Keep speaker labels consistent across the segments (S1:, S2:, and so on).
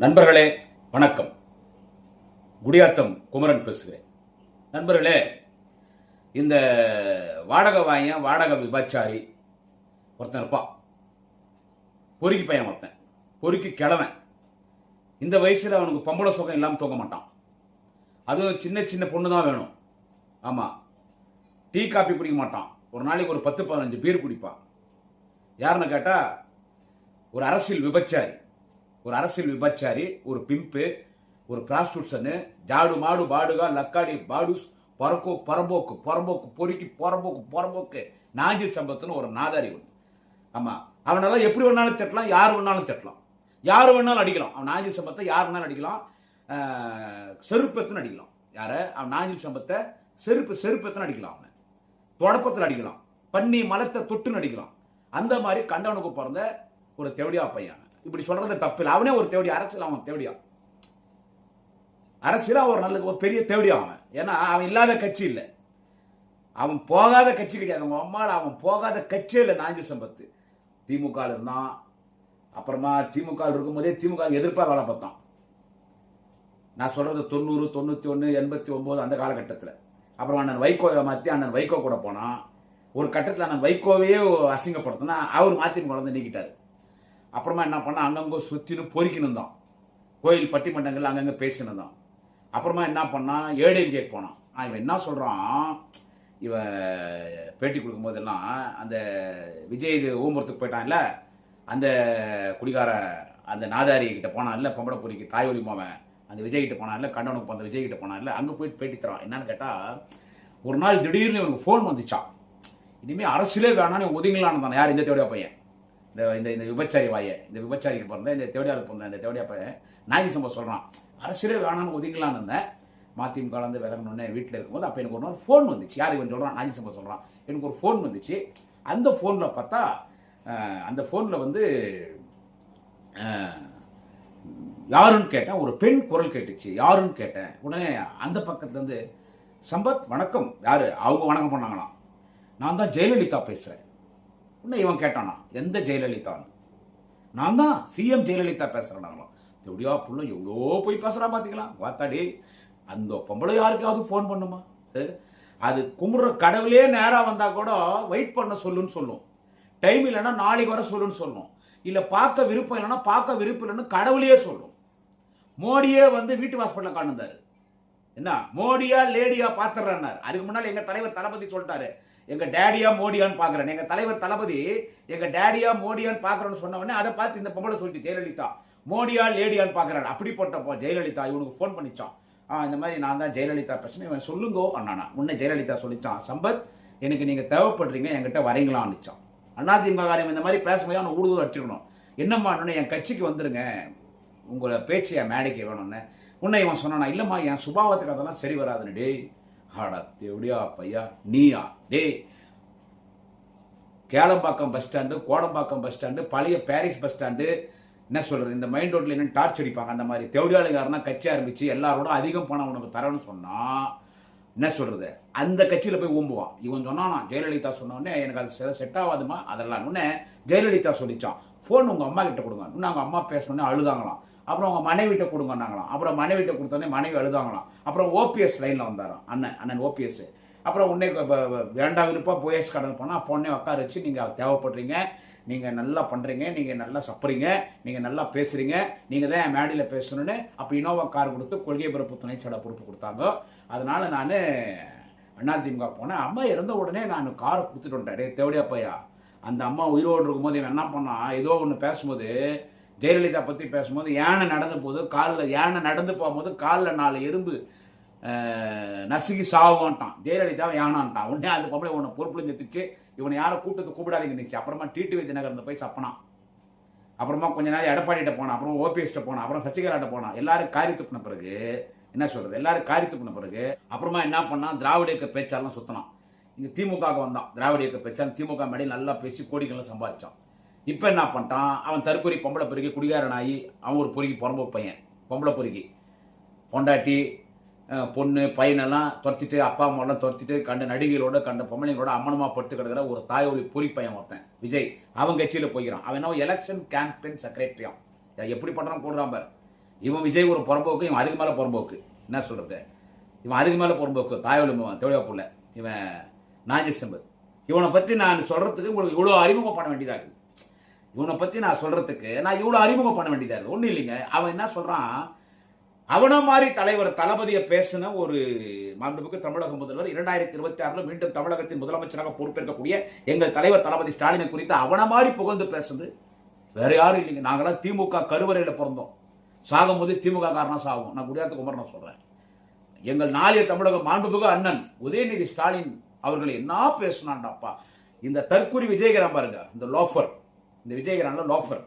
S1: நண்பர்களே வணக்கம். குடியாத்தம் குமரன் பேசுகிறேன். நண்பர்களே, இந்த வாடகை வாயன் வாடகை விபச்சாரி ஒருத்தன் இருப்பான். பொறுக்கி பையன் ஒருத்தன், பொறுக்கி கிழவன். இந்த வயசில் அவனுக்கு பொம்பளை சுகம் இல்லாமல் தூங்க மாட்டான். அதுவும் சின்ன சின்ன பொண்ணு தான் வேணும். ஆமாம், டீ காப்பி குடிக்க மாட்டான். ஒரு நாளைக்கு ஒரு 10-15 பீர் குடிப்பான். யாருன்னு கேட்டால் ஒரு அரசியல் விபச்சாரி, ஒரு பிம்பு, ஒரு பிராஸ்டியூஷனு, ஜாடு மாடு பாடுகா லக்காடி பாடுஸ் பறக்கோ பரம்போக்கு பொறுக்கி புறம்போக்கு நாஞ்சி சம்பத்துன்னு ஒரு நாதாரி ஒன்று. ஆமாம், அவனெல்லாம் எப்படி வேணாலும் திட்டலாம், யார் வேணாலும் திட்டலாம், யார் வேணாலும் அடிக்கலாம். அவன் நாஞ்சி சம்பத்தை யார் வேணாலும் அடிக்கலாம், செருப்பத்துன்னு அடிக்கலாம். யாரை? அவன் நாஞ்சி சம்பத்தை செருப்பத்துன்னு அடிக்கலாம், அவனை தொடப்பத்தில் அடிக்கலாம், பண்ணி மலத்தை தொட்டுன்னு அடிக்கலாம். அந்த மாதிரி கண்டவனுக்கு பிறந்த ஒரு தேவடியா பையன். இப்படி சொல்றது தப்பில்லை. அவனே ஒரு தேவடியா, அரசியல் அவன் தேவடியா, அரசியல் ஒரு நல்ல ஒரு பெரிய தேவடியா அவன். ஏன்னா அவன் இல்லாத கட்சி இல்லை, அவன் போகாத கட்சி கிடையாது. அவங்க அம்மாவில் அவன் போகாத கட்சியே இல்லை. நாஞ்சில் சம்பத்து திமுக இருந்தான். அப்புறமா திமுக இருக்கும்போதே திமுக எதிர்ப்பாக வேலை பார்த்தான். நான் சொல்றது 90, 91, 89 அந்த காலகட்டத்தில். அப்புறம் அண்ணன் வைகோவை மாற்றி அண்ணன் வைகோ கூட போனான். ஒரு கட்டத்தில் அண்ணன் வைகோவையே அசிங்கப்படுத்தினா அவர் மாற்றி குழந்தை நீக்கிட்டார். அப்புறமா என்ன பண்ணால் அங்கங்கே சுற்றின்னு பொறிக்கணும் தான், கோயில் பட்டிமன்றங்கள் அங்கங்கே பேசினு தான். அப்புறமா என்ன பண்ணால் ஏடிஎம் கேக் போனான். இவன் என்ன சொல்கிறான், இவன் பேட்டி கொடுக்கும்போதெல்லாம் அந்த விஜய் இது ஊம்புறத்துக்கு போயிட்டான்ல, அந்த குடிகார அந்த நாதாரி கிட்ட போனான்ல, பொம்பளை பொறிக்கு தாய் ஒலிமாவன் அந்த விஜய் கிட்ட போனான்ல, கண்டவனுக்கு அந்த விஜய் கிட்ட போனான்ல, அங்கே போயிட்டு பேட்டி தரான். என்னன்னு கேட்டால், ஒரு நாள் திடீர்னு இவனுக்கு ஃபோன் வந்துச்சான், இனிமேல் அரசியலே வேணான்னு ஒதுங்கலான்னு தான். யார்? இந்த தேவடியா பையன், இந்த விபச்சாரி வாயை, இந்த விபச்சாரிக்கு பிறந்த இந்த தேவடியாருக்கு பிறந்த இந்த தேவடியா பையன் நாயகி சம்பவம் சொல்கிறான், அரசியலே வேணான்னு ஒதுங்கலான்னு இருந்தேன். மதிமுக கலந்து விலகணுன்னே வீட்டில் இருக்கும்போது அப்போ எனக்கு ஒரு நாள் ஃபோன் வந்துச்சு. யார் இவன் சொல்கிறான்? நாயகி சம்பவம் சொல்கிறான். எனக்கு ஒரு ஃபோன் வந்துச்சு. அந்த ஃபோனில் பார்த்தா அந்த ஃபோனில் வந்து யாருன்னு கேட்டேன். ஒரு பெண் குரல் கேட்டுச்சு. யாருன்னு கேட்டேன். உடனே அந்த பக்கத்துலேருந்து, சம்பத் வணக்கம். யார்? அவங்க வணக்கம் பண்ணாங்களாம். நான் தான் ஜெயலலிதா பேசுகிறேன். உடனே இவன் கேட்டானா, எந்த ஜெயலலிதான்னு? நான் தான் சிஎம் ஜெயலலிதா பேசுகிறேன்னாங்களாம். எப்படியா புள்ள எவ்வளோ போய் பேசுகிறான் பார்த்தீங்களா? வாத்தாடி, அந்த பொம்பளை யாருக்காவது ஃபோன் பண்ணுமா? அது கும்பிட்ற கடவுளே நேராக வந்தால் கூட வெயிட் பண்ண சொல்லுன்னு சொல்லும். டைம் இல்லைன்னா நாளைக்கு வர சொல்லுன்னு சொல்லும். இல்லை பார்க்க விருப்பம் இல்லைன்னா பார்க்க விருப்பம் இல்லைன்னு கடவுளையே சொல்லும். மோடியே வந்து வீட்டு ஹாஸ்பிட்டலில் காணுந்தாரு. என்ன மோடியா லேடியா பார்த்துறாரு. அதுக்கு முன்னால் எங்கள் தலைவர் தளபதி சொல்லிட்டாரு, எங்க டேடியா மோடியான்னு பாக்குறேன். எங்க தலைவர் தளபதி எங்க டேடியா மோடியான்னு பாக்குறேன்னு சொன்ன உடனே அதை பார்த்து இந்த பொம்பளை சொல்லிட்டு ஜெயலலிதா மோடியா லேடியான்னு பாக்குறாரு. அப்படிப்பட்ட ஜெயலலிதா இவனுக்கு ஃபோன் பண்ணிச்சான். இந்த மாதிரி நான் தான் ஜெயலலிதா பேசுறேன். இவன் சொல்லுங்கோ அண்ணா. முன்னே ஜெயலலிதா சொல்லிச்சான், சம்பத் எனக்கு நீங்க தேவைப்படுறீங்க, என்கிட்ட வரீங்களான்னுச்சான். அதிமுக காரியம் இந்த மாதிரி பேசும்போது அவனை ஊடுதல் அடிச்சுக்கணும். என்னம்மா என் கட்சிக்கு வந்துருங்க, உங்களை பேச்சு என் மேடைக்கு வேணும்னு. உன்னை இவன் சொன்னானா, இல்லம்மா என் சுபாவத்துக்கு அதெல்லாம் சரி வராதுன்னு. டேய் ஆடா தேவடியா பையா நீயா? டே, Kelambakkam bus stand, Kodambakkam bus stand, பழைய பாரிஸ் பஸ் ஸ்டாண்டு, என்ன சொல்றது, இந்த மெயின் ரோட்ல என்ன டார்ச் அடிப்பாங்க. அந்த மாதிரி தேவடியாளுக்காரனா கட்சி ஆரம்பிச்சு எல்லாரோட அதிகம் பணம் உனக்கு தரணும்னு சொன்னா என்ன சொல்றது, அந்த கட்சியில போய் ஊம்புவான். இவன் சொன்னானா, ஜெயலலிதா சொன்னோடனே எனக்கு அது செட் ஆகாதுமா அதெல்லாம். உடனே ஜெயலலிதா சொல்லிச்சான், ஃபோன் உங்க அம்மா கிட்ட கொடுங்க. இன்னும் அவங்க அம்மா பேசணுன்னே அழுதாங்களாம். அப்புறம் அவங்க மனைவிட்ட கொடுங்கன்னாங்களாம். அப்புறம் மனைவிட்ட கொடுத்தோடனே மனைவி அழுதாங்களாம். அப்புறம் ஓபிஎஸ் லைனில் வந்தாராம் அண்ணன் ஓபிஎஸ். அப்புறம் உடனே வேண்டாம் விருப்பா போயஸ் கடன் போனால் பொண்ணே உட்கார வச்சு, நீங்கள் தேவைப்படுறீங்க, நீங்கள் நல்லா பண்ணுறீங்க, நீங்கள் நல்லா சப்புறீங்க, நீங்கள் நல்லா பேசுகிறீங்க, நீங்கள் தான் என் மேடையில் பேசணுன்னு அப்போ இனோவா கார் கொடுத்து கொள்கை பிறப்பு துணைச்சட பொறுப்பு கொடுத்தாங்க. அதனால் நான் அதிமுக போனேன். அம்மா இறந்த உடனே நான் காரை கொடுத்துட்டு வந்துட்டேன். தேவடியா பையா, அந்த அம்மா உயிரோடு இருக்கும்போது இவன் என்ன பண்ணான், ஏதோ ஒன்று பேசும்போது ஜெயலலிதா பற்றி பேசும்போது யானை நடந்து போகும்போது காலில் 4 எறும்பு நசுக்கி சாவுன்ட்டான். ஜெயலலிதாவை யானான்ட்டான். உடனே அந்த பொம்பளை உன்னை பொறுப்புல நிறுத்திச்சு, இவனை யாரும் கூப்பிடாதீங்க நினைச்சு. அப்புறமா டிடிவி தினகரன் போய் சப்பனான். அப்புறமா கொஞ்ச நாள் எடப்பாடிகிட்ட போனான். அப்புறம் ஓபிஎஸ்ட்ட போனான். அப்புறம் சசிகலாட்ட போனான். எல்லாரும் காரி துப்பின பிறகு என்ன சொல்றது, எல்லாரும் காரி துப்பின பிறகு அப்புறமா என்ன பண்ணான், திராவிட இயக்க பேச்சாலாம் சுத்தினான். இங்கே திமுக வந்தான். திராவிட இயக்க பேச்சாலும் திமுக மேடையில் நல்லா பேசி கோடிக்கெல்லாம் சம்பாதிச்சான். இப்போ என்ன பண்ணிட்டான், அவன் தற்கொலை பொம்பளை பொறுக்கி குடிகாரனாகி அவன் ஒரு பொறுக்கி புறம்பு பையன், பொம்பளை பொறுக்கி பொண்டாட்டி பொண்ணு பையனெல்லாம் துரத்திட்டு, அப்பா அம்மாவெல்லாம் துரத்திட்டு, கண்ட நடிகைகளோட கண்ட பொம்பளைங்களோட அம்மனமா படுத்து கிடக்கிற ஒரு தாயோலி பொறி பையன் ஒருத்தன் விஜய். அவன் கட்சியில் போய்கிறான். அவன் என்ன எலெக்ஷன் கேம்பெயின் செக்ரட்டரியாம். எப்படி பண்ணுறான் போடுறான் பாரு. இவன் விஜய் ஒரு புறம்போக்கு, இவன் அதுக்கு மேலே புறம்போக்கு. என்ன சொல்கிறது, இவன் அதுக்கு மேலே புறம்போக்கு. தாயவளி தேவையா புள்ள இவன் நாஞ்சி சம்பத். இவனை பற்றி நான் சொல்கிறதுக்கு உங்களுக்கு இவ்வளோ அறிமுகம் பண்ண வேண்டியதாக இருக்குது. இவனை பற்றி நான் சொல்கிறதுக்கு நான் இவ்வளோ அறிமுகம் பண்ண வேண்டியதாக இருக்குது. ஒன்றும் இல்லைங்க. அவன் என்ன சொல்கிறான், அவனை மாதிரி தலைவர் தளபதியை பேசின ஒரு மாண்புமிகு தமிழக முதல்வர் 2026 மீண்டும் தமிழகத்தின் முதலமைச்சராக பொறுப்பேற்கக்கூடிய எங்கள் தலைவர் தளபதி ஸ்டாலினை குறித்து அவனை மாதிரி புகழ்ந்து பேசுறது வேற யாரும் இல்லைங்க. நாங்களாம் திமுக கருவறையில் பிறந்தோம், சாகும்போது திமுக காரணம் சாகும். நான் குடியாத்த குமரன் நான் சொல்றேன். எங்கள் நாளைய தமிழக மாண்புமிகு அண்ணன் உதயநிதி ஸ்டாலின் அவர்கள் என்ன பேசினான்டாப்பா. இந்த தற்குறி விஜயகரன் பாருங்க, இந்த லோஃபர், இந்த விஜயகரன்ல லோஃபர்,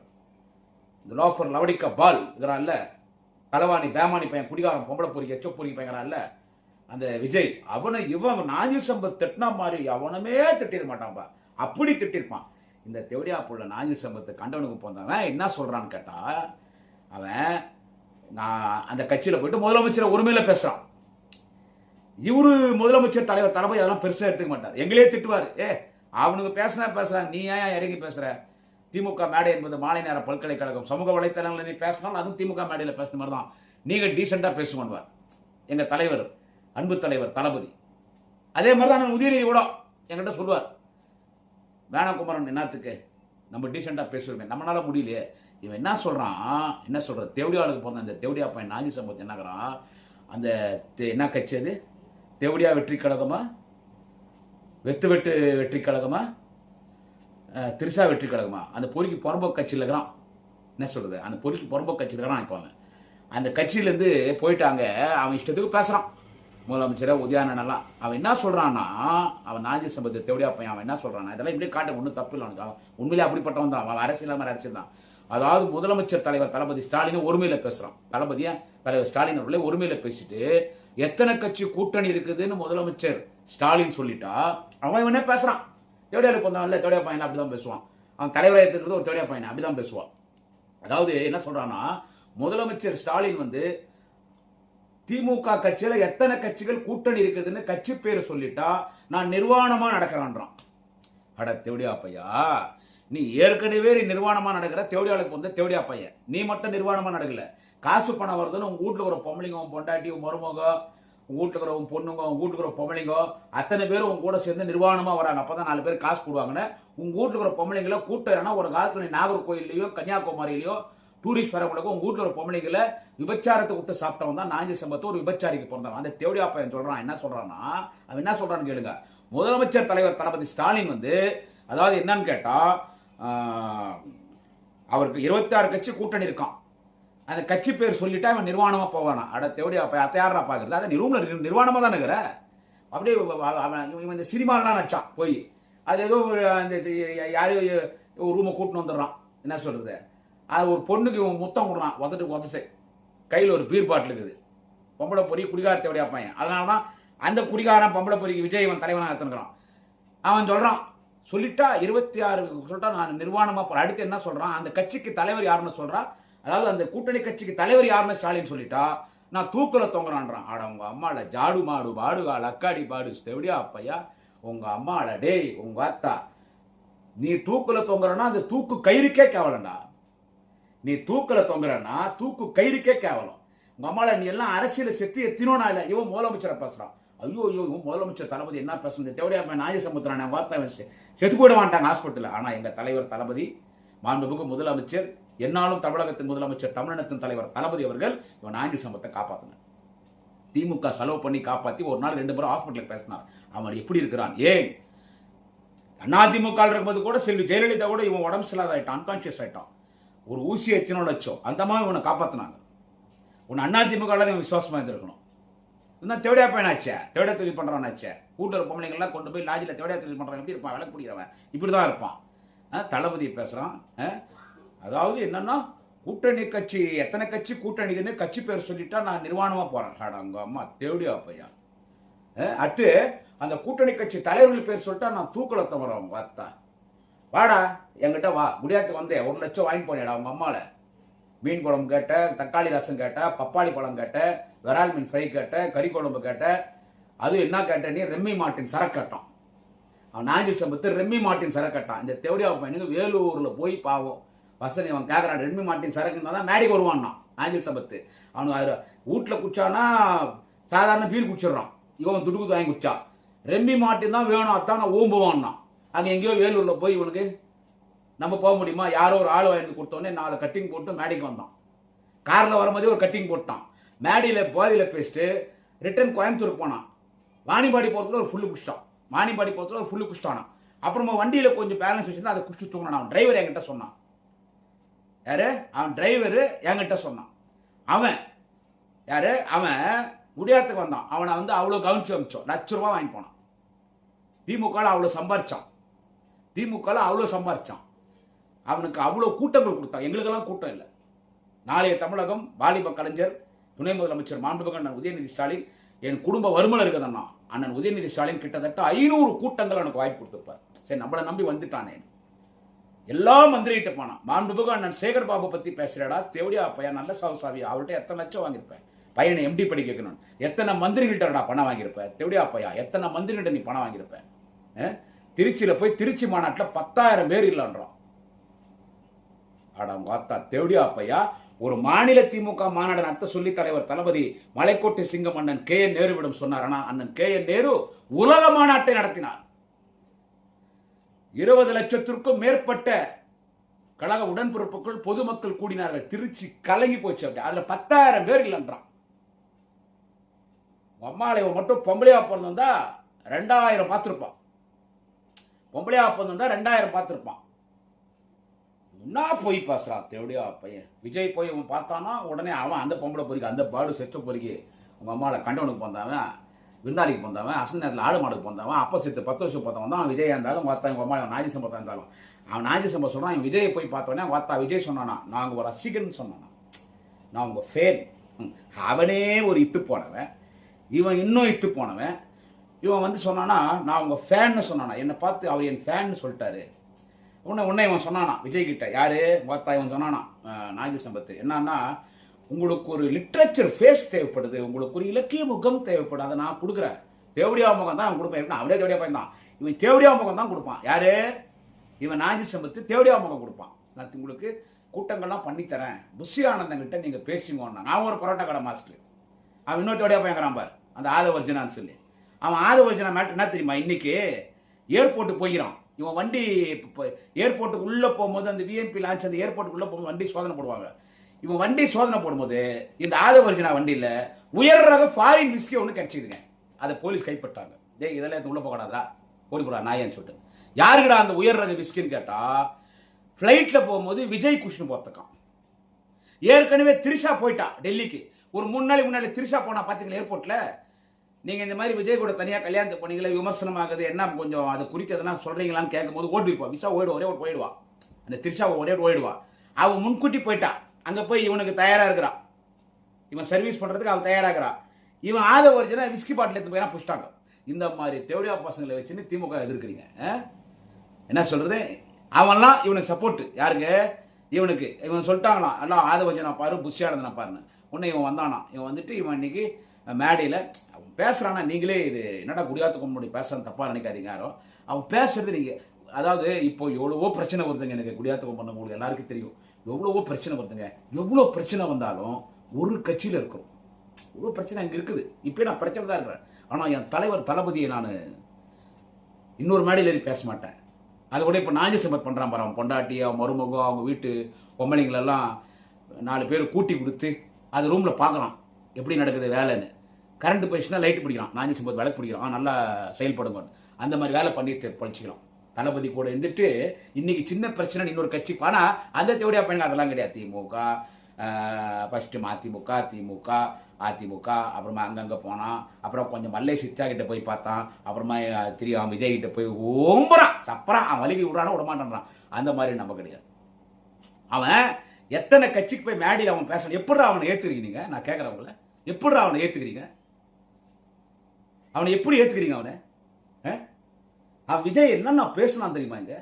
S1: இந்த லோஃபர் லவடிக்க பால் இருக்கிறான்ல, களவாணி பேமானி பையன், குடிகாரம், பொம்பளை பொறிக்க எச்ச பொறிக்க பையங்கிறான்ல அந்த விஜய், அவனை இவன் நாஞ்சி சம்பத் திட்டினா மாதிரி அவனமே திட்டிட மாட்டான்பா. அப்படி திட்டிருப்பான். இந்த தெவடியா புள்ள நாஞ்சி சம்பத்தை கண்டவனுக்கு போந்தவன் என்ன சொல்றான்னு கேட்டா, அவன் நான் அந்த கட்சியில் போயிட்டு முதலமைச்சர் ஒருமையில பேசுறான். இவரு முதலமைச்சர் தலைவர் தளபதி அதெல்லாம் பெருசா எடுத்துக்க மாட்டார். எங்களே திட்டுவார். அவனுக்கு பேசுறான், நீ ஏன் இறங்கி பேசுற? திமுக மேடை என்பது மாலை நேர பல்கலைக்கழகம். சமூக வலைத்தளங்களில் நீ பேசினாலும் அதுவும் திமுக மேடையில் பேசுன மாதிரி தான். நீங்க டீசெண்டா பேசுவார் எங்க தலைவர், அன்பு தலைவர் தளபதி. அதே மாதிரி தான் உதயநிதி கூட என்கிட்ட சொல்லுவார், வேணாகுமரன் என்னத்துக்கு நம்ம டீசெண்டா பேசுவோமே, நம்மளால முடியலையே. இவன் என்ன சொல்ற தேவடியாளுக்கு போன அந்த தேவடியா பையன் நாஞ்சி சம்பத் என்னங்கிறான், அந்த என்ன கட்சி அது, தேவடியா வெற்றி கழகமா, வெற்றி கழகமா, திரிசா வெற்றி கழகமா, அந்த பொறுக்கி புறம்போக்கு கட்சியில் இருக்கிறான். என்ன சொல்றது, அந்த பொறுக்கி புறம்போக்கு கட்சியில் இருக்கிறான். இப்போ அவன் அந்த கட்சியிலேருந்து போயிட்டாங்க. அவன் இஷ்டத்துக்கு பேசுகிறான், முதலமைச்சரை உதயானனெல்லாம். அவன் என்ன சொல்கிறான்னா, அவன் நாஞ்சி சம்பத் தேவடியா பையன் அவன் என்ன சொல்கிறான்னா, இதெல்லாம் இப்படியே காட்ட ஒன்றும் தப்பு இல்லை அவனுக்கு. அவன் உண்மையிலே அப்படிப்பட்டவன் தான். அவன் அரசியல் மாதிரி அரசியல் தான். அதாவது முதலமைச்சர் தலைவர் தளபதி ஸ்டாலின் ஒருமையில் பேசுகிறான். தளபதியா தலைவர் ஸ்டாலின் அவர்களே ஒருமையில் பேசிட்டு எத்தனை கட்சி கூட்டணி இருக்குதுன்னு முதலமைச்சர் ஸ்டாலின் சொல்லிட்டா அவன் இவனே பேசுகிறான். தேவடியாளுக்கு வந்தவன்ல தேவடியா பையன் அப்படிதான் பேசுவான். அவன் தலைவரை ஏற்றுக்கிறது ஒரு தேவடியா பையன் அப்படிதான் பேசுவான். அதாவது என்ன சொல்றான்னா, முதலமைச்சர் ஸ்டாலின் திமுக கட்சியில எத்தனை கட்சிகள் கூட்டணி இருக்குதுன்னு கட்சி பேர் சொல்லிட்டா நான் நிர்வாணமா நடக்கிறான்றான். அட தேவடியா பையா, நீ ஏற்கனவே நிர்வாணமா நடக்கிற. தேவடியாளுக்கு தேவடியா பையன் நீ மட்டும் நிர்வாணமா நடக்கல. காசு பணம் வருதுன்னு உங்க வீட்டுல ஒரு பொம்பளைங்க, பொண்டாட்டி, மருமக, உங்க வீட்டுல இருக்கிற பொண்ணுங்க, உங்க வீட்டுல இருக்கிற பொம்பளைங்க அத்தனை பேரும் உங்க கூட சேர்ந்து நிர்வாணமா வராங்க. அப்பதான் 4 பேர் காசு போடுவாங்கன்னு உங்க வீட்டுல இருக்கிற பொம்பளைங்களை கூட்டம். ஒரு காலத்துல நாகர்கோயிலையோ கன்னியாகுமரியிலையோ டூரிஸ்ட் வரவங்களுக்கு உங்க வீட்டுல ஒரு பொம்பளைங்களை விபச்சாரத்தை விட்டு சாப்பிட்டவன் தான் நாஞ்சி சம்பத் ஒரு விபச்சாரிக்கு பிறந்தவன். அந்த தேவடியா பையன் சொல்றான். என்ன சொல்றான்னா, அவன் என்ன சொல்றான்னு கேளுங்க. முதலமைச்சர் தலைவர் தளபதி ஸ்டாலின் அதாவது என்னன்னு கேட்டா, அவருக்கு 26 கட்சி கூட்டணி இருக்கான். அந்த கட்சி பேர் சொல்லிட்டா அவன் நிர்வாணமா போவானா. அட தேவடியா பையன் அத்தையாரா பாக்குறது, அதை ரூம்ல நிர்வாணமா தான் இருக்கிற. அப்படியே இவன் இந்த சினிமாலாம் நடிச்சான் போய். அது ஏதோ அந்த யாரையும் ஒரு ரூமை கூட்டின்னு வந்துடுறான். என்ன சொல்றது, அது ஒரு பொண்ணுக்கு இவன் முத்தம் கொடுறான், உதட்டு கையில் ஒரு பீர் பாட்டில் இருக்குது. பொம்பளை பொறி குடிகார தேவடியா பையன். அதனாலதான் அந்த குடிகாரன் பொம்பளை பொறிக்கு விஜய் இவன் தலைவனாக எடுத்துக்கிறான். அவன் சொல்றான், சொல்லிட்டா 26 சொல்லிட்டா நான் நிர்வாணமா போறேன். அடுத்து என்ன சொல்றான், அந்த கட்சிக்கு தலைவர் யாருன்னு சொல்றான். அதாவது அந்த கூட்டணி கட்சிக்கு தலைவர் யாருன்னு ஸ்டாலின் சொல்லிட்டா நான் தூக்கல தொங்குறான்றான். ஆட உங்க அம்மாட ஜாடு மாடு பாடுகா லக்காடி பாடு தேவடியா அப்பையா, உங்க அம்மாட டேய் உங்க அத்தா, நீ தூக்கல தொங்குறன்னா அந்த தூக்கு கயிறுக்கே கேவலண்டா. நீ தூக்கல தொங்குறன்னா தூக்கு கயிறுக்கே கேவலம். உங்க அம்மால நீ எல்லாம் அரசியல செத்து எத்தினோனா இல்ல. இவன் முதலமைச்சரை பேசுறான். ஐயோ இவன் முதலமைச்சர் தளபதி என்ன பேசுறது, தேவடியா நாய சமுத்திரான வார்த்தை செத்து போயிட மாட்டாங்க ஹாஸ்பிட்டல். ஆனா எங்க தலைவர் தளபதி மாண்புமிகு முதலமைச்சர், என்னாலும் தமிழகத்தின் முதலமைச்சர், தமிழினத்தின் தலைவர் தளபதி அவர்கள் இவன் நாஞ்சி சம்பத்தை காப்பாத்தினார். திமுக செலவு பண்ணி காப்பாத்தி ஒரு நாள் 2 பேரும் ஹாஸ்பிட்டலுக்கு பேசினார். அவன் எப்படி இருக்கிறான், ஏன் அதிமுக இருக்கும்போது கூட செல்வி ஜெயலலிதா கூட இவன் உடம்பு சரியில்லாத ஆயிட்டான், அன்கான்சியஸ் ஆயிட்டான். ஒரு ஊசி எச்சனோட லட்சம் அந்த மாதிரி இவனை காப்பாத்தினாங்க. உன் அதிமுக விசுவாசமா இருந்திருக்கணும். தேவடியா பையன் ஆச்சே, தேவடியா தொழில் பண்றான் ஆச்சே. கூட்டுற பொம்பளைங்கள்லாம் கொண்டு போய் லாஜில தேவடியா தொழில் பண்றான். எப்படி இருப்பான், விளக்கு பிடிக்கிறவன் இப்படிதான் இருப்பான். தளபதி பேசுறான். அதாவது என்னன்னா, கூட்டணி கட்சி எத்தனை கட்சி கூட்டணின்னு கட்சி பேர் சொல்லிட்டா நான் நிர்வாணமா போறேன். உங்க அம்மா தேவடியா பையா. அடுத்து அந்த கூட்டணி கட்சி தலைவர்கள் பேர் சொல்லிட்டா நான் தூக்கல தவறேன். வாத்தா வாடா என்கிட்ட வா, முடியாத்து வந்தேன் 1 லட்சம் வாங்கி போனேடா. உங்க அம்மால மீன் குழம்பு கேட்ட, தக்காளி ரசம் கேட்ட, பப்பாளி பழம் கேட்ட, விரால் மீன் ஃப்ரை கேட்ட, கறி குழம்பு கேட்ட. அது என்ன கேட்ட, நீ ரெம்மி மாட்டின் சரக்கு கட்டான். அவன் நாஞ்சி சம்பத்து ரெம்மி மாட்டின் சரக்கு கட்டான். இந்த தேவடியா பையனுக்கு வேலூர்ல போய் பாவம் வசதி அவன் கேட்கறான், ரெட்மி மார்ட்டின் சரக்குன்னா தான் மேடிக்கு வருவான்னா நாஞ்சில் சம்பத்து. அவனுக்கு அது வீட்டில் குடிச்சானா சாதாரண பீர் குடிச்சிடுறான், இவன் துடுக்கு வாங்கி குடிச்சா. ரெட்மி மார்ட்டின் தான் வேணும், அதான் நான் ஓம்புவான்னா. அங்கே எங்கேயோ வேலூரில் போய் இவனுக்கு நம்ம போக முடியுமா, யாரோ ஒரு ஆள் வாங்கி கொடுத்தோடனே 4 கட்டிங் போட்டு மேடிக்கு வந்தான். காரில் வரும்போதே ஒரு கட்டிங் போட்டான், மேடியில் போதையில் பேசிட்டு ரிட்டர்ன் கோயம்புத்தூருக்கு போனான். வாணிபாடி போகிறதுல ஒரு ஃபுல்லு குடிச்சிட்டான், வாணிபாடி போகிறதுல ஒரு ஃபுல்லு குடிச்சிட்டானா. அப்புறமா வண்டியில் கொஞ்சம் பேலன்ஸ் வச்சுருந்தா அதை குடிச்சு தூங்கினான். அவன் டிரைவர் என்கிட்ட சொன்னான். யாரு அவன் டிரைவர் என்கிட்ட சொன்னான். அவன் யாரு அவன் முடியாதத்துக்கு வந்தான். அவனை வந்து அவ்வளோ கவனிச்சு அமிச்சோம், ₹1,00,000 வாங்கி போனான். திமுகவில் அவ்வளோ சம்பாரிச்சான், திமுகவில் அவ்வளோ சம்பாரிச்சான். அவனுக்கு அவ்வளோ கூட்டங்கள் கொடுத்தான், எங்களுக்கெல்லாம் கூட்டம் இல்லை. நாளைய தமிழகம் வாலிப கலைஞர் துணை முதலமைச்சர் மாண்புமிகு அண்ணன் உதயநிதி ஸ்டாலின், என் குடும்ப வருமானம் இருக்குதுன்னா அண்ணன் உதயநிதி ஸ்டாலின் கிட்டத்தட்ட 500 கூட்டங்கள் எனக்கு வாய்ப்பு கொடுத்துருப்பார். சரி, நம்மளை நம்பி வந்துட்டானே. எல்லா மந்திரிகிட்ட போனான். மாண்புமிகு அண்ணன் சேகர் பாபு பத்தி பேசுறடா, தேவடியா பையன் நல்ல சாவி, அவர்கிட்ட எத்தனை லட்சம் வாங்கியிருப்பேன், பையனை எம்டி படி கேட்கணும். எத்தனை மந்திரிகிட்டடா பணம் வாங்கியிருப்ப, தேவடியா பையா எத்தனை மந்திரிகிட்ட நீ பணம் வாங்கியிருப்ப. திருச்சியில போய் திருச்சி மாநாட்டில் 10,000 பேர் இல்லைன்றான். அடம் வாத்தா தேவடியா பையா, ஒரு மாநில திமுக மாநாடு நடத்த சொல்லி தலைவர் தளபதி மலைக்கோட்டை சிங்கம் அண்ணன் KN நேருவிடம் சொன்னார். ஆனால் அண்ணன் KN நேரு உலக மாநாட்டை நடத்தினார். 20 லட்சத்திற்கும் மேற்பட்ட கழக உடன்பிறப்புகள் பொதுமக்கள் கூடினார்கள். திருச்சி கலங்கி போச்சு. அப்படி அதுல 10,000 பேர் இல்லைன்றான். அம்மாளை மட்டும் பொம்பளையா பிறந்தா 2,000 பார்த்திருப்பான். பொம்பளையா பிறந்தா 2,000 பார்த்திருப்பான். என்ன போய் பேசுறான் தேவடியா பையன். விஜய் போய் அவன் பார்த்தானா உடனே அவன் அந்த பொம்பளை பொறிக்கு, அந்த பாடு செத்த பொறிக்கு உங்க அம்மாவை கண்டவனுக்கு போந்தவன், விருந்தாளிக்கு போந்தவன், அசன் நேரத்தில் ஆடு மாடுக்கு போந்தவன், அப்போ சேர்த்து 10 வருஷம் பார்த்தவன் தான் விஜய் இருந்தாலும் பார்த்தா உங்க அம்மா நாஜி சம்பத்தா இருந்தாலும். அவன் நாஜி சம்பத் சொல்றான், அவன் விஜயை போய் பார்த்தோன்னே பார்த்தா விஜய் சொன்னானா, நான் உங்க ரசிகன் சொன்னானா, நான் உங்க ஃபேன். அவனே ஒரு இத்து போனவன், இவன் இன்னும் இத்து போனவன். இவன் வந்து சொன்னானா நான் உங்க ஃபேன்னு சொன்னானா, என்னை பார்த்து அவர் என் ஃபேன்னு சொல்லிட்டாரு. உன்னை இவன் சொன்னானா விஜய் கிட்ட, யாரு பார்த்தா இவன் சொன்னானா நாஜி சம்பத்து, என்னன்னா உங்களுக்கு ஒரு லிட்ரேச்சர் ஃபேஸ் தேவைப்படுது, உங்களுக்கு ஒரு இலக்கிய முகம் தேவைப்படுது, அதை நான் கொடுக்குறேன். தேவடியா முகம் தான் அவன் கொடுப்பேன். அவரே தேவடியா பையன் தான், இவன் தேவடியா முகம் தான் கொடுப்பான். யாரு இவன் நாஜி சம்பத்து தேவடியா முகம் கொடுப்பான். நான் உங்களுக்கு கூட்டங்கள்லாம் பண்ணித்தரேன், புஷி ஆனந்தன் கிட்ட நீங்க பேசிங்கோன்னா. நான் ஒரு பரோட்டா கடை மாஸ்டர், அவன் இன்னொரு தேவடியா பையன் பாரு, அந்த ஆதவர்ஜனான்னு சொல்லி. அவன் ஆதவர்ஜனா மேட்டர் என்ன தெரியுமா, இன்னைக்கு ஏர்போர்ட்டு போய்கிறான். இவன் வண்டி ஏர்போர்ட்டுக்கு உள்ள போகும்போது அந்த விஎம்பி லான்ச் அந்த ஏர்போர்ட்டுக்கு உள்ள போகும்போது வண்டி சோதனை போடுவாங்க. இவன் வண்டி சோதனை போடும்போது இந்த ஆதவர்ஜனா வண்டியில் உயர் ரக ஃபாரின் விஸ்கி ஒன்று கிடைச்சிதுங்க. அதை போலீஸ் கைப்பற்றாங்க. இதெல்லாம் உள்ள போகக்கூடாதா, ஓடி போடா நாயன்னு சொல்லிட்டு. யாருக்கிட்ட அந்த உயர் ரக விஸ்கின்னு கேட்டா, ஃப்ளைட்ல போகும்போது விஜய் குஷ்ணு போறதுக்கான். ஏற்கனவே திரிஷா போயிட்டா டெல்லிக்கு. ஒரு 3 நாளைக்கு முன்னாடி திரிஷா போனா பாத்தீங்களா ஏர்போர்ட்ல. நீங்க இந்த மாதிரி விஜய் கூட தனியா கல்யாணத்துக்கு போனீங்களா, விமர்சனம் ஆகுது, என்ன கொஞ்சம் அது குறித்து எதனா சொல்றீங்களான்னு கேட்கும்போது ஓடிப்பா, விசா ஓடிடுவா, ஒரே போயிடுவா, அந்த திரிஷாவை ஒரே ஓடிடுவா. அவன் முன்கூட்டி போயிட்டா, அங்க போய் இவனுக்கு தயாரா இருக்கிறான், இவன் சர்வீஸ் பண்றதுக்கு அவன் தயாராகிறான். இவன் ஆதவர்ஜனா விஸ்கி பாட்டில் எடுத்து போய் புஷ்டாங்க. இந்த மாதிரி தேவடியா பசங்களை வச்சுன்னு திமுக எதிர்க்கிறீங்க. என்ன சொல்றது, அவன்லாம் இவனுக்கு சப்போர்ட். யாருங்க இவனுக்கு, இவன் சொல்லிட்டாங்களாம் எல்லாம் ஆதவர்ஜனா பாரு புஷியானந்தனா பாருன்னு. உன்னை இவன் வந்தானா, இவன் வந்துட்டு இவன் இன்னைக்கு மேடையில் அவன் பேசுறானா, நீங்களே இது என்னடா குடியாத்துக்கு முன்னாடி பேசுறான்னு தப்பா நினைக்காதீங்க யாரும். அவன் பேசுறது நீங்க, அதாவது இப்போ எவ்வளவோ பிரச்சனை வருதுங்க, எனக்கு குடியாத்துக்கு பண்ண உங்களுக்கு எல்லாருக்கும் தெரியும், எவ்வளவோ பிரச்சனை வருதுங்க. எவ்வளோ பிரச்சனை வந்தாலும் ஒரு கட்சியில் இருக்கிறோம், ஒரு பிரச்சனை அங்கே இருக்குது. இப்போ நான் பிரச்சனை தான் இருக்கிறேன். ஆனால் என் தலைவர் தளபதியை நான் இன்னொரு மேடையில் ஏறி பேச மாட்டேன். அதை கூட இப்போ நாஜி சம்பத் பண்ணுறான் பாரு, அவன் பொண்டாட்டி, அவன் மருமகம், அவங்க வீட்டு பொம்பளைங்களெல்லாம் 4 பேர் கூட்டி கொடுத்து அது ரூமில் பார்க்குறான் எப்படி நடக்குது வேலைன்னு. கரண்ட் போயிடுச்சுன்னா லைட்டு பிடிக்கிறான், நாஞ்சி சம்பத் விளக்கு பிடிக்கிறான், நல்லா செயல்படுங்க. அந்த மாதிரி வேலை பண்ணி பழிச்சிக்கலாம். தளபதி கூட இருந்துட்டு இன்னைக்கு சின்ன பிரச்சனை இன்னொரு கட்சி. ஆனால் அந்த தேவடியா பையன் அதெல்லாம் கிடையாது. திமுக ஃபர்ஸ்ட் மதிமுக, திமுக, அதிமுக, அப்புறமா அங்கங்கே போனான். அப்புறம் கொஞ்சம் மல்லை சிச்சா கிட்ட போய் பார்த்தான். அப்புறமா தெரியும் விஜய் கிட்ட போய் ஓம்புறான், சப்பறான், அவன் வலிக்கு விடுறானோ விடமாட்டான். அந்த மாதிரி நம்ம கிடையாது. அவன் எத்தனை கட்சிக்கு போய் மேடையில் அவன் பேசணும். எப்படிடா அவனை ஏற்றுக்கிறீங்க நீங்கள், நான் கேட்குறவங்கள, எப்படிடா அவனை ஏற்றுக்கிறீங்க, அவனை எப்படி ஏற்றுக்கிறீங்க அவனை? அவன் விஜய் என்னன்னா பேசலாம் தெரியுமா? இங்க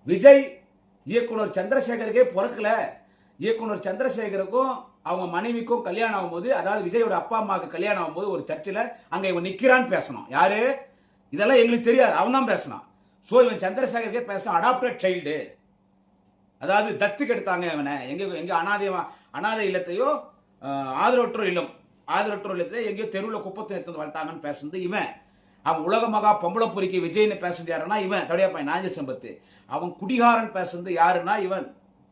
S1: விஜய் இயக்குனர் சந்திரசேகருக்கே பிறக்கல. இயக்குனர் சந்திரசேகருக்கும் அவங்க மனைவிக்கும் கல்யாணம் ஆகும்போது, அதாவது விஜயோட அப்பா அம்மாவுக்கு கல்யாணம் ஆகும்போது ஒரு சர்ச்சில் அங்க இவன் நிக்கிறான்னு பேசணும். யாரு இதெல்லாம் எங்களுக்கு தெரியாது, அவன் தான் பேசணும். ஸோ இவன் சந்திரசேகருக்கே பேசணும், அடாப்டட் சைல்டு. அதாவது தத்துக்கு எடுத்தாங்க இவனை. எங்க அனாதை இல்லத்தையோ ஆதரவற்றோர் இல்லத்தை எங்கேயோ தெருவில் குப்பத்தை எடுத்து வளர்த்தாங்கன்னு பேசுறது இவன். அவன் உலக மகா பொம்பளை பொறிக்கை விஜய்னு பேசுறது யாருன்னா இவன் தடியாப்பாய் நாஞ்சில் சம்பத்து. அவன் குடிகாரன் பேசுறது யாருன்னா இவன்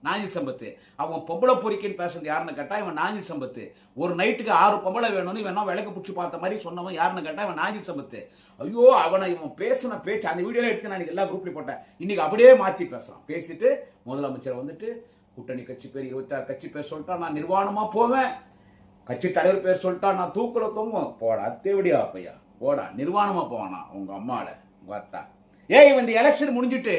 S1: நாஞ்சில் சம்பத்து. அவன் பொம்பளை பொறிக்கைன்னு பேசுறது யாருன்னு கேட்டா இவன் நாஞ்சில் சம்பத்து. ஒரு நைட்டுக்கு 6 பொம்பளை வேணும்னு இவன் விளக்கு பிடிச்சி பார்த்த மாதிரி சொன்னவன் யாருன்னு கேட்டா இவன் நாஞ்சில் சம்பத்து. ஐயோ அவனை இவன் பேசின பேச்சு அந்த வீடியோல எடுத்து நான் எல்லா குரூப்லையும் போட்டேன். இன்னைக்கு அப்படியே மாற்றி பேசுறான். பேசிட்டு முதலமைச்சர் வந்துட்டு கூட்டணி கட்சி பேர் 26 கட்சி பேர் சொல்லிட்டா நான் நிர்வாணமா போவேன், கட்சி தலைவர் பேர் சொல்லிட்டா நான் தூக்குல தொங்குவோம். போடா தேவடியா பையா, போடா நிர்வாணமா போவானா உங்க அம்மால உங்க அத்தா. இவன் இந்த எலெக்ஷன் முடிஞ்சிட்டு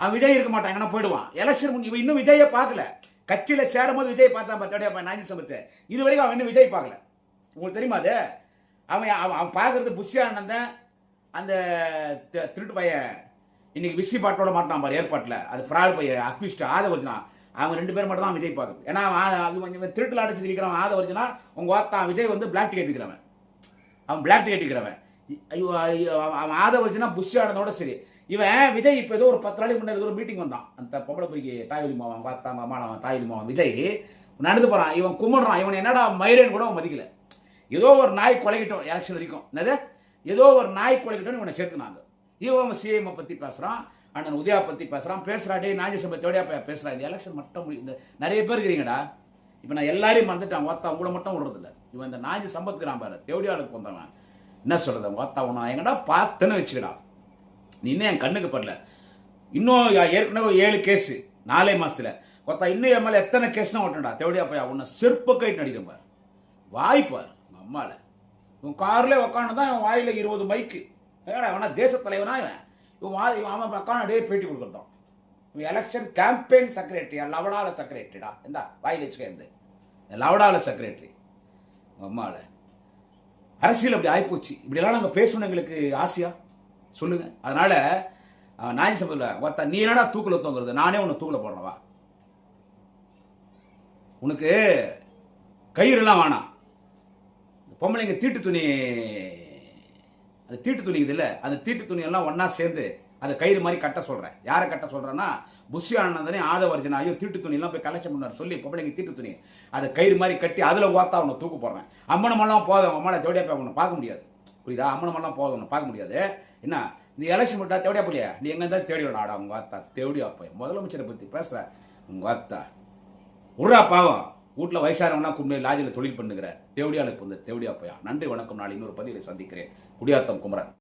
S1: அவன் விஜய் இருக்க மாட்டான், எங்கன்னா போயிடுவான். எலெக்ஷன் முடிஞ்சு இன்னும் விஜயை பார்க்கல. கட்சியில சேரும் போது விஜய் பார்த்தா பார்த்தா நாஞ்சில் சம்பத்து. இது வரைக்கும் அவன் இன்னும் விஜய் பார்க்கல. உங்களுக்கு தெரியுமா அது? அவன் பார்க்கறது புஷி ஆனந்தன் அந்த திருட்டு பையன் இன்னைக்கு விசி பாட்டோட மாட்டான் பாரு ஏற்பாட்டில். அது ஃப்ராட் பையன் அக்விஸ்ட் ஆதவர்ஜனா. அவங்க 2 பேர் மட்டும் தான் விஜய் பார்க்குது. ஏன்னா அவன் திருட்டில் அடைச்சிட்டு இருக்கிறவன் ஆதவர்ஜனா. உங்க வார்த்தான் விஜய் வந்து பிளாக் டிக்கெட் இருக்கிறவன். அவன் பிளாக் டிக்கெட் இருக்கிறவன். அவன் ஆதவர்ஜனா புஷி ஆனதோட சரி. இவன் விஜய் இப்போ ஏதோ ஒரு 10 நாளைக்கு முன்னாடி ஏதோ ஒரு மீட்டிங் வந்தான். அந்த பொம்பளை பொறிக்கு தாயொலி மாவன் பார்த்தாங்க அம்மா தாயொலி மாவன் விஜய் நடந்து போறான். இவன் கும்பிடுறான். இவன் என்னடா மயிரன் கூட அவன் மதிக்கல. ஏதோ ஒரு நாய் கொலைக்கிட்டோம் எலெக்ஷன் வரைக்கும். என்னது ஏதோ ஒரு நாய் கொலைக்கிட்டோன்னு இவனை சேர்த்துனாங்க. இவன் சிஎம் பத்தி பேசுறான், அண்ணன் உதயா பத்தி பேசுறாடே நாஞ்சில் சம்பத்தோடய பேசுறான். இந்த எலெக்ஷன் மட்டும் இந்த நிறைய பேர் இருக்கிறீங்கடா. இப்போ நான் எல்லாரையும் மறந்துட்டான். வார்த்தா உங்களை மட்டும் விடுறதில்ல. இவன் இந்த நாஞ்சில் சம்பத்துக்கிறான் பாரு தேவடியாளுக்கு வந்தவன். என்ன சொல்றது வார்த்தா உன்னை எங்கடா பார்த்துன்னு வச்சுக்கடா. நீ இன்னும் என் கண்ணுக்கு படல. இன்னும் ஏற்கனவே 7 கேஸ் 4 மாசத்துல கொத்தா. இன்னும் என் மேல எத்தனை கேஸ் தான் ஓட்டண்டா தேவடியா பையா. உன்னை செருப்ப கைட்டு நடிக்கிறேன் பாரு. வாய்ப்பார் அம்மால இவன் கார்ல உக்காந்துதான் இவன் வாயில 20 மைக்கு. ஏடா அவனா தேச தலைவனா இவன் அவன் உக்காண்டே பேட்டி கொடுக்கறதான். இவன் எலெக்ஷன் கேம்பெயின் செக்ரட்டரி லவடால செக்ரட்டரிடா. இந்த வாயில் வச்சுக்க லவடால செக்ரட்டரி அம்மால. அரசியல் அப்படி ஆயிப்போச்சு. இப்படியெல்லாம் நாங்கள் பேசணும் எங்களுக்கு ஆசையா சொல்லுங்க. அதனால நாஞ்சில் சம்பத்தில் நீ என்னடா தூக்கில் தொங்குறது, நானே உன்னை தூக்கில் போடுறவா. உனக்கு கயிறுலாம் வேணாம். பொம்பளைங்க தீட்டு துணி, அது தீட்டு துணிக்குது இல்லை, அந்த தீட்டு துணியெல்லாம் ஒன்னா சேர்ந்து அதை கயிறு மாதிரி கட்ட சொல்றேன். யாரை கட்ட சொல்றேன்னா புஷி ஆனந்தனே ஆதவர்ஜனா. ஐயோ தீட்டு துணியெல்லாம் போய் கலெக்ஷன் பண்ணார் சொல்லி பொம்பளைங்க தீட்டு துணி அதை கயிறு மாதிரி கட்டி அதில் ஓத்தா அவனை தூக்கு போடுறேன். அம்மனமெல்லாம் போதும் அம்மாவை தேவடியா போய் அவனை பார்க்க முடியாது. புரியுதா? அம்மனமெல்லாம் போதும் அவனை பார்க்க முடியாது. என்ன இந்த எலெக்ஷன் விட்டா தேவடியா போலியா நீ எங்க இருந்தாலும் தேடி விடாடா. உங்க வார்த்தா தேவடியா போய் முதலமைச்சரை பத்தி பேசுற உங்க வார்த்தா உருடா பாவம். வீட்டில் வயசானவனா கும்பி லாஜில் தொழில் பண்ணுகிற தேவடியாளுக்கு வந்து தேவடியா போயா. நன்றி வணக்கம். நாளை இன்னொரு பதிவை சந்திக்கிறேன். குடியாத்தம் குமரன்.